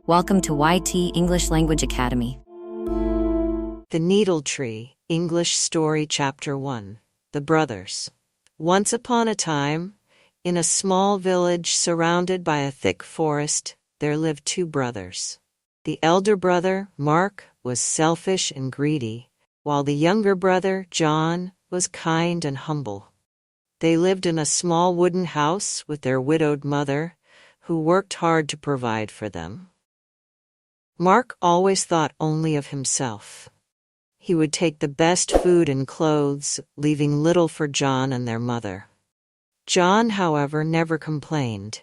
Welcome to YT English Language Academy. The Needle Tree, English Story Chapter 1. The Brothers. Once upon a time, in a small village surrounded by a thick forest, there lived two brothers. The elder brother, Mark, was selfish and greedy, while the younger brother, John, was kind and humble. They lived in a small wooden house with their widowed mother, who worked hard to provide for them. Mark always thought only of himself. He would take the best food and clothes, leaving little for John and their mother. John, however, never complained.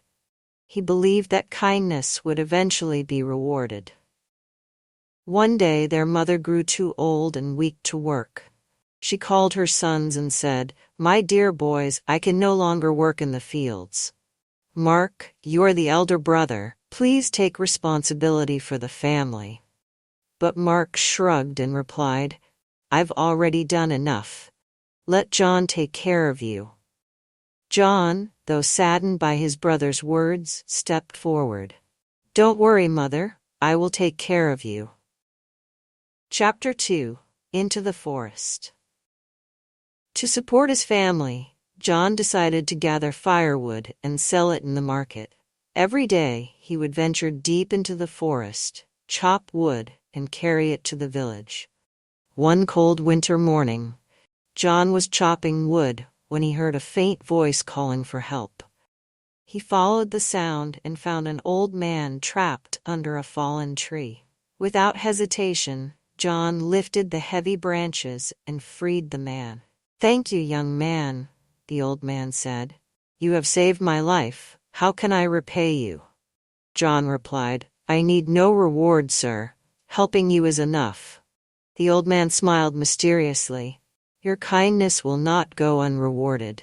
He believed that kindness would eventually be rewarded. One day, their mother grew too old and weak to work. She called her sons and said, "My dear boys, I can no longer work in the fields. Mark, you're the elder brother. Please take responsibility for the family." But Mark shrugged and replied, "I've already done enough. Let John take care of you." John, though saddened by his brother's words, stepped forward. "Don't worry, Mother. I will take care of you." Chapter 2. Into the Forest. To support his family, John decided to gather firewood and sell it in the market. Every day, he would venture deep into the forest, chop wood, and carry it to the village. One cold winter morning, John was chopping wood when he heard a faint voice calling for help. He followed the sound and found an old man trapped under a fallen tree. Without hesitation, John lifted the heavy branches and freed the man. "Thank you, young man," the old man said. "You have saved my life. How can I repay you?" John replied, "I need no reward, sir. Helping you is enough." The old man smiled mysteriously. "Your kindness will not go unrewarded.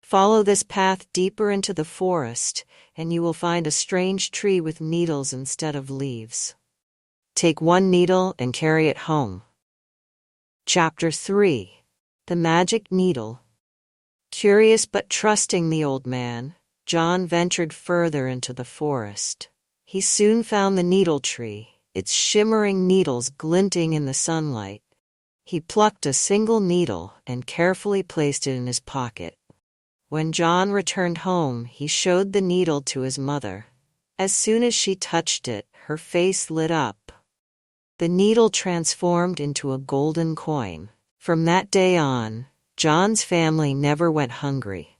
Follow this path deeper into the forest, and you will find a strange tree with needles instead of leaves. Take one needle and carry it home." Chapter 3. The Magic Needle. Curious but trusting the old man, John ventured further into the forest. He soon found the needle tree, its shimmering needles glinting in the sunlight. He plucked a single needle and carefully placed it in his pocket. When John returned home, he showed the needle to his mother. As soon as she touched it, her face lit up. The needle transformed into a golden coin. From that day on, John's family never went hungry.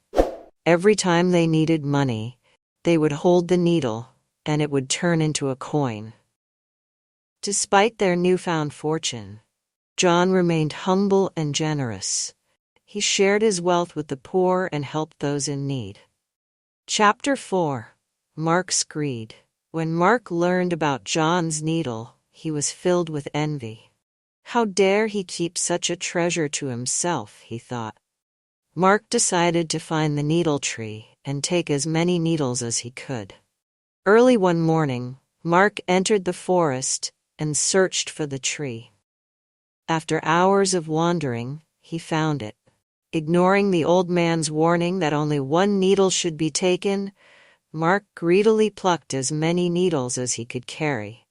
Every time they needed money, they would hold the needle, and it would turn into a coin. Despite their newfound fortune, John remained humble and generous. He shared his wealth with the poor and helped those in need. Chapter 4. Mark's Greed. When Mark learned about John's needle, he was filled with envy. How dare he keep such a treasure to himself, he thought. Mark decided to find the needle tree and take as many needles as he could. Early one morning, Mark entered the forest and searched for the tree. After hours of wandering, he found it. Ignoring the old man's warning that only one needle should be taken, Mark greedily plucked as many needles as he could carry.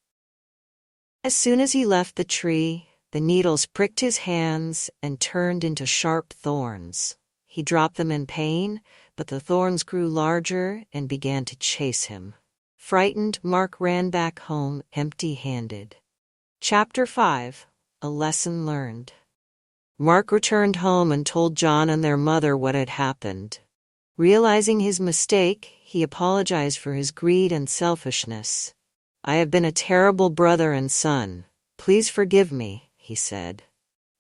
As soon as he left the tree, the needles pricked his hands and turned into sharp thorns. He dropped them in pain, but the thorns grew larger and began to chase him. Frightened, Mark ran back home empty-handed. Chapter 5. A Lesson Learned. Mark returned home and told John and their mother what had happened. Realizing his mistake, he apologized for his greed and selfishness. "I have been a terrible brother and son. Please forgive me," he said.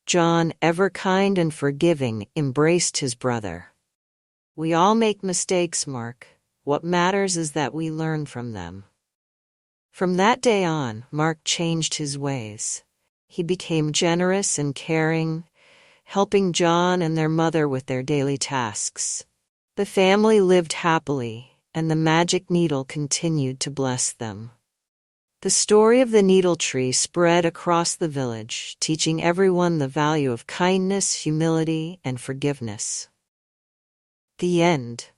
John, ever kind and forgiving, embraced his brother. "We all make mistakes, Mark. What matters is that we learn from them." From that day on, Mark changed his ways. He became generous and caring, helping John and their mother with their daily tasks. The family lived happily, and the magic needle continued to bless them. The story of the needle tree spread across the village, teaching everyone the value of kindness, humility, and forgiveness. The end.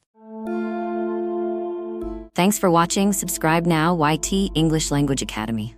Thanks for watching. Subscribe now. YT English Language Academy.